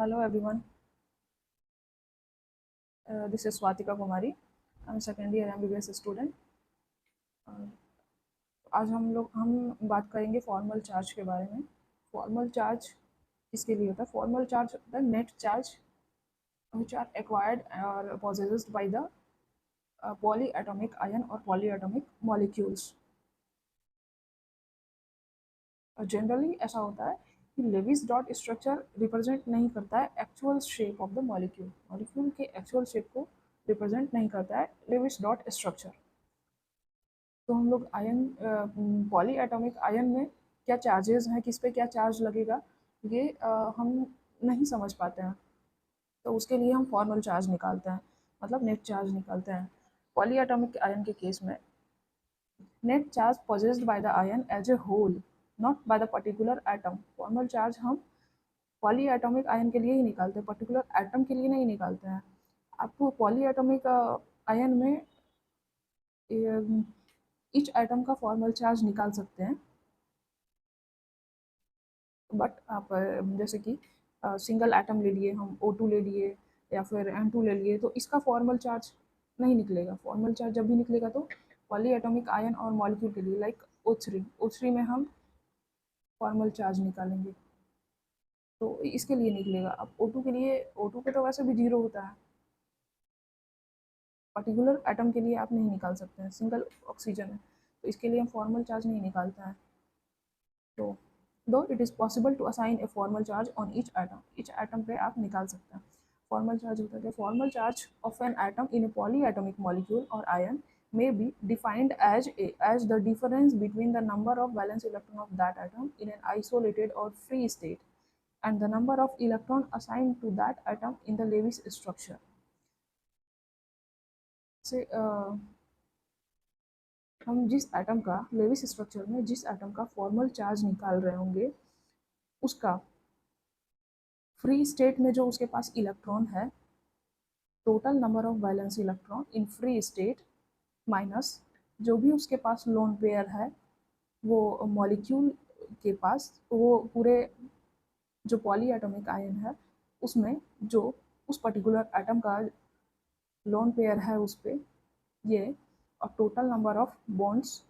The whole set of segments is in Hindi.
Hello everyone, this is Swatika Kumari. I'm a second year MBBS student. Uh, आज हम बात करेंगे फॉर्मल चार्ज के बारे में। फॉर्मल चार्ज किसके लिए होता है? फॉर्मल चार्ज होता है net charge which are acquired or possessed by the polyatomic ion or polyatomic molecules. Generally ऐसा होता है कि लेविस डॉट स्ट्रक्चर रिप्रेजेंट नहीं करता है actual shape of the molecule. Molecule के एक्चुअल शेप को रिप्रेजेंट नहीं करता है लेविस डॉट स्ट्रक्चर। तो हम लोग आयन पॉली एटॉमिक आयन में क्या चार्जेस हैं, किस पे क्या चार्ज लगेगा, ये हम नहीं समझ पाते हैं। तो उसके लिए हम फॉर्मल चार्ज निकालते हैं, मतलब नेट चार्ज निकालते हैं। पॉली एटॉमिक आयन के केस में net charge possessed by the ion as a whole, not by the particular atom. Formal charge हम पॉली एटॉमिक आयन के लिए ही निकालते हैं, पर्टिकुलर एटम के लिए नहीं निकालते हैं। आपको पॉली एटॉमिक आयन में ईच एटम का फॉर्मल चार्ज निकाल सकते हैं, बट आप जैसे कि सिंगल एटम ले लिए, हम O2 ले लिए या फिर N2 ले लिए, तो इसका फॉर्मल चार्ज नहीं निकलेगा। फॉर्मल चार्ज जब भी निकलेगा तो पॉली एटॉमिक आयन और मॉलिक्यूल के लिए, लाइक O3 में हम फॉर्मल चार्ज निकालेंगे तो इसके लिए निकलेगा। अब O2 के लिए, O2 पे तो वैसे भी जीरो होता है, पर्टिकुलर एटम के लिए आप नहीं निकाल सकते हैं, सिंगल ऑक्सीजन है तो इसके लिए हम फॉर्मल चार्ज नहीं निकालते हैं। तो दो it is possible to assign a formal charge on each atom पे आप निकाल सकते हैं। फॉर्मल चार्ज होता है, formal charge of an atom in a polyatomic molecule और ion may be defined as the difference between the number of valence electron of that atom in an isolated or free state and the number of electron assigned to that atom in the Lewis structure. से हम जिस एटम का लेविस स्ट्रक्चर में जिस एटम का फॉर्मल चार्ज निकाल रहे होंगे उसका फ्री स्टेट में जो उसके पास इलेक्ट्रॉन है, total number of valence electron in free state minus जो भी उसके पास लोन पेयर है वो मॉलिक्यूल के पास, वो पूरे जो पॉली एटॉमिक आयन है उसमें जो उस पर्टिकुलर एटम का लोन पेयर है उस पर ये, और टोटल नंबर ऑफ बॉन्ड्स,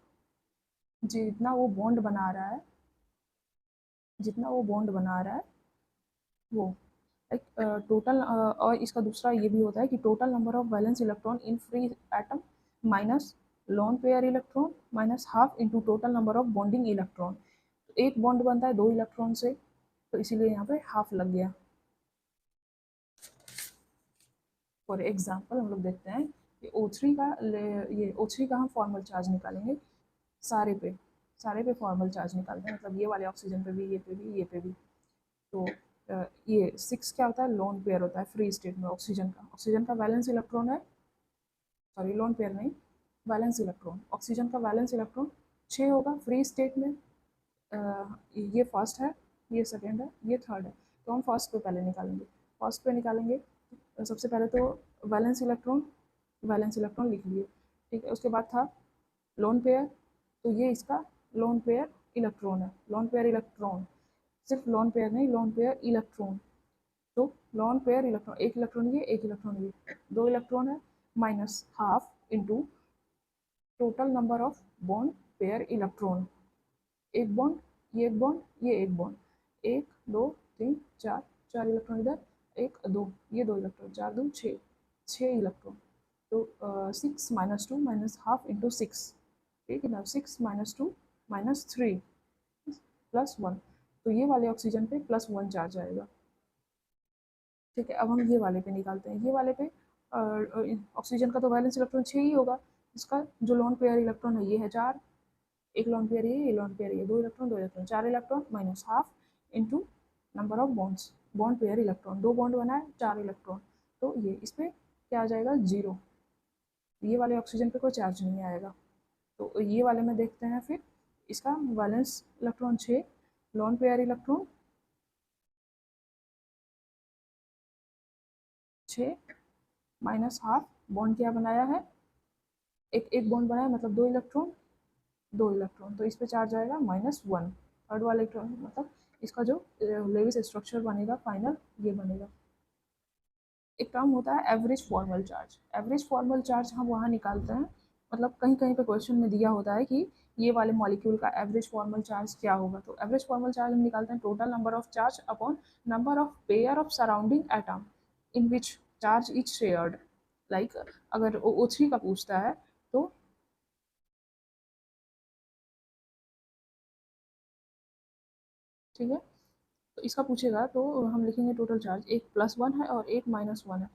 जितना वो बॉन्ड बना रहा है, जितना वो बॉन्ड बना रहा है वो एक टोटल। और इसका दूसरा ये भी होता है कि total number of valence electron in free atom minus lone pair electron minus half into total number of bonding electron. एक बॉन्ड बनता है 2 इलेक्ट्रॉन से, तो इसीलिए यहाँ पे हाफ लग गया। फॉर एग्जाम्पल हम लोग देखते हैं कि O3 का हम फॉर्मल चार्ज निकालेंगे सारे पे, सारे पे फॉर्मल चार्ज निकालते हैं, मतलब ये वाले ऑक्सीजन पे भी, ये पे भी, ये पे भी। तो ये 6 क्या होता है, लोन पेयर होता है फ्री स्टेट में ऑक्सीजन का वैलेंस इलेक्ट्रॉन है, सॉरी लोन पेयर नहीं, वैलेंस इलेक्ट्रॉन। ऑक्सीजन का वैलेंस इलेक्ट्रॉन 6 होगा फ्री स्टेट में। ये फर्स्ट है, ये सेकेंड है, ये थर्ड है, तो हम फर्स्ट पे पहले निकालेंगे। फर्स्ट पे निकालेंगे तो सबसे पहले तो वैलेंस इलेक्ट्रॉन लिख लिए, ठीक है। उसके बाद था लोन पेयर, तो ये इसका लोन पेयर इलेक्ट्रॉन है, लोन पेयर इलेक्ट्रॉन, सिर्फ लोन पेयर नहीं, लोन पेयर इलेक्ट्रॉन। तो लोन पेयर इलेक्ट्रॉन, एक इलेक्ट्रॉन ये, एक इलेक्ट्रॉन ये, 2 इलेक्ट्रॉन है, minus half into total number of bond pair electron. एक बॉन्ड, ये एक बॉन्ड, ये एक बॉन्ड, 1 2 3 4, 4 इलेक्ट्रॉन इधर, 1 2, ये 2 इलेक्ट्रॉन, 4 2 6, 6 इलेक्ट्रॉन। तो 6 माइनस 2 माइनस हाफ इंटू 6, ठीक है ना। 6 माइनस 2 माइनस 3 प्लस 1, तो ये वाले ऑक्सीजन पे +1 चार्ज आएगा, ठीक है। अब हम ये वाले पे निकालते हैं, ये वाले पे ऑक्सीजन का तो वैलेंस इलेक्ट्रॉन 6 ही होगा, इसका जो लोन पेयर इलेक्ट्रॉन है ये है 4, एक लोन पेयर ये लोन पेयर ये, 2 electron 2 electron, 4 electron minus half into number of bonds, bond pair electron, 2 bond बना है 4 इलेक्ट्रॉन, तो ये इस पर क्या आ जाएगा 0, ये वाले ऑक्सीजन पे कोई चार्ज नहीं आएगा। तो ये वाले में देखते हैं फिर, इसका valence electron 6, lone pair electron 6 minus half, bond क्या बनाया है, एक एक बॉन्ड बनाया मतलब 2 इलेक्ट्रॉन 2 इलेक्ट्रॉन, तो इस पे चार्ज आएगा -1, थर्ड वाले इलेक्ट्रॉन मतलब इसका जो लेविस स्ट्रक्चर बनेगा फाइनल ये बनेगा। एक टर्म होता है average formal charge. Average formal charge हम वहाँ निकालते हैं, मतलब कहीं कहीं पे क्वेश्चन में दिया होता है कि ये वाले मॉलिक्यूल का एवरेज फॉर्मल चार्ज क्या होगा। तो एवरेज फॉर्मल चार्ज हम निकालते हैं total number of charge upon number of pair of surrounding atom in which charge is shared. Like अगर O3 का पूछता है तो ठीक है, तो इसका पूछेगा तो हम लिखेंगे टोटल चार्ज, एक +1 है और एक -1 है,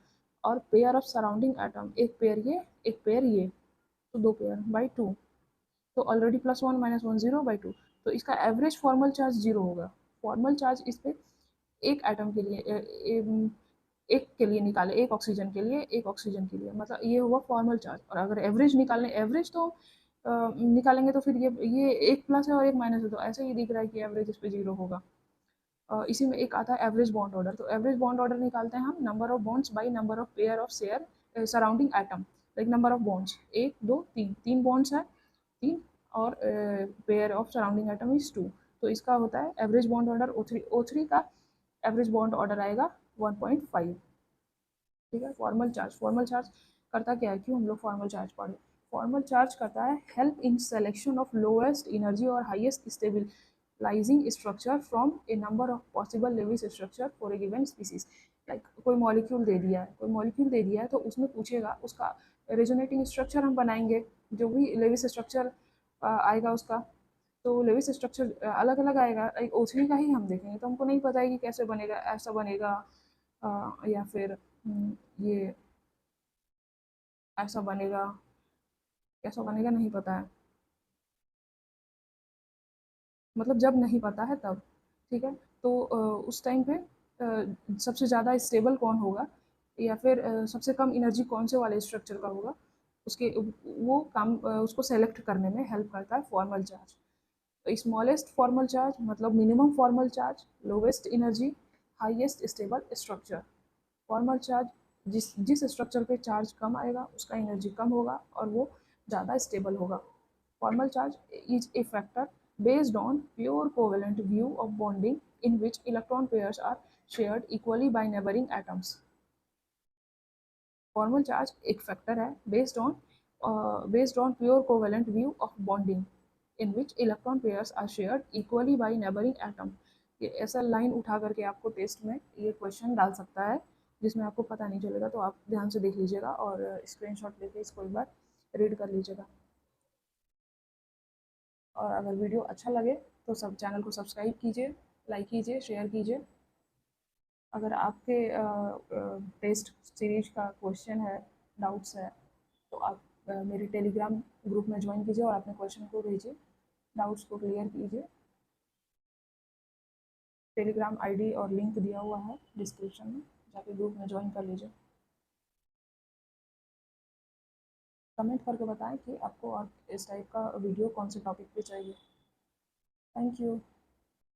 और पेयर ऑफ सराउंडिंग एटम, एक पेयर ये एक पेयर ये, तो 2 पेयर बाई 2, तो ऑलरेडी +1 -1 0/2, तो इसका एवरेज फॉर्मल चार्ज 0 होगा। फॉर्मल चार्ज इस पे एक एटम के लिए एक के लिए निकाले, एक ऑक्सीजन के लिए, एक ऑक्सीजन के लिए, मतलब ये हुआ फॉर्मल चार्ज। और अगर एवरेज निकालने, एवरेज तो निकालेंगे तो फिर ये एक प्लस है और एक माइनस है, तो ऐसे ही दिख रहा है कि एवरेज इस पे 0 होगा। इसी में एक आता है एवरेज बॉन्ड ऑर्डर। तो एवरेज बॉन्ड ऑर्डर निकालते हैं हम number of bonds by number of pair of share surrounding atom. Like number of bonds 1 2 3, 3 bonds है 3, और pair of surrounding atom is 2, तो इसका होता है एवरेज बॉन्ड ऑर्डर O3 का एवरेज बॉन्ड ऑर्डर आएगा 1.5। ठीक है, फॉर्मल चार्ज करता क्या है, क्यों हम लोग फॉर्मल चार्ज पढ़े। फॉर्मल चार्ज करता है help in selection of lowest energy और highest stabilising structure from a number of possible Lewis structure for a given species. Like कोई मॉलिक्यूल दे दिया है, कोई मॉलिक्यूल दे दिया है, तो उसमें पूछेगा उसका रेजोनेटिंग स्ट्रक्चर हम बनाएंगे, जो भी लेविस स्ट्रक्चर आएगा उसका, तो लेविस स्ट्रक्चर अलग अलग आएगा। एक O3 का ही हम देखेंगे तो हमको नहीं पता है कि कैसे बनेगा, ऐसा बनेगा या फिर ये ऐसा बनेगा, कैसा बनेगा नहीं पता है, मतलब जब नहीं पता है तब। ठीक है, तो उस टाइम पे सबसे ज़्यादा स्टेबल कौन होगा, या फिर सबसे कम एनर्जी कौन से वाले स्ट्रक्चर का होगा, उसके वो काम उसको सेलेक्ट करने में हेल्प करता है formal charge. Smallest formal charge मतलब minimum formal charge, lowest energy, highest stable structure. Formal charge जिस स्ट्रक्चर पे चार्ज कम आएगा उसका एनर्जी कम होगा और वो ज़्यादा स्टेबल होगा। Formal charge is a factor based on pure covalent view of bonding in which electron pairs are shared equally by neighboring atoms. Formal charge एक factor है based on pure covalent view of bonding in which electron pairs are shared equally by neighboring atom. ये ऐसा लाइन उठा करके आपको टेस्ट में ये क्वेश्चन डाल सकता है जिसमें आपको पता नहीं चलेगा, तो आप ध्यान से देख लीजिएगा और स्क्रीनशॉट लेके इसको एक बार रीड कर लीजिएगा। और अगर वीडियो अच्छा लगे तो सब चैनल को सब्सक्राइब कीजिए, लाइक कीजिए, शेयर कीजिए। अगर आपके टेस्ट सीरीज का क्वेश्चन है, डाउट्स है, तो आप मेरे टेलीग्राम ग्रुप में ज्वाइन कीजिए और अपने क्वेश्चन को भेजिए, डाउट्स को क्लियर कीजिए। टेलीग्राम आईडी और लिंक दिया हुआ है डिस्क्रिप्शन में, जाके ग्रुप में ज्वाइन कर लीजिए। कमेंट करके बताएं कि आपको और इस टाइप का वीडियो कौन से टॉपिक पे चाहिए। Thank you.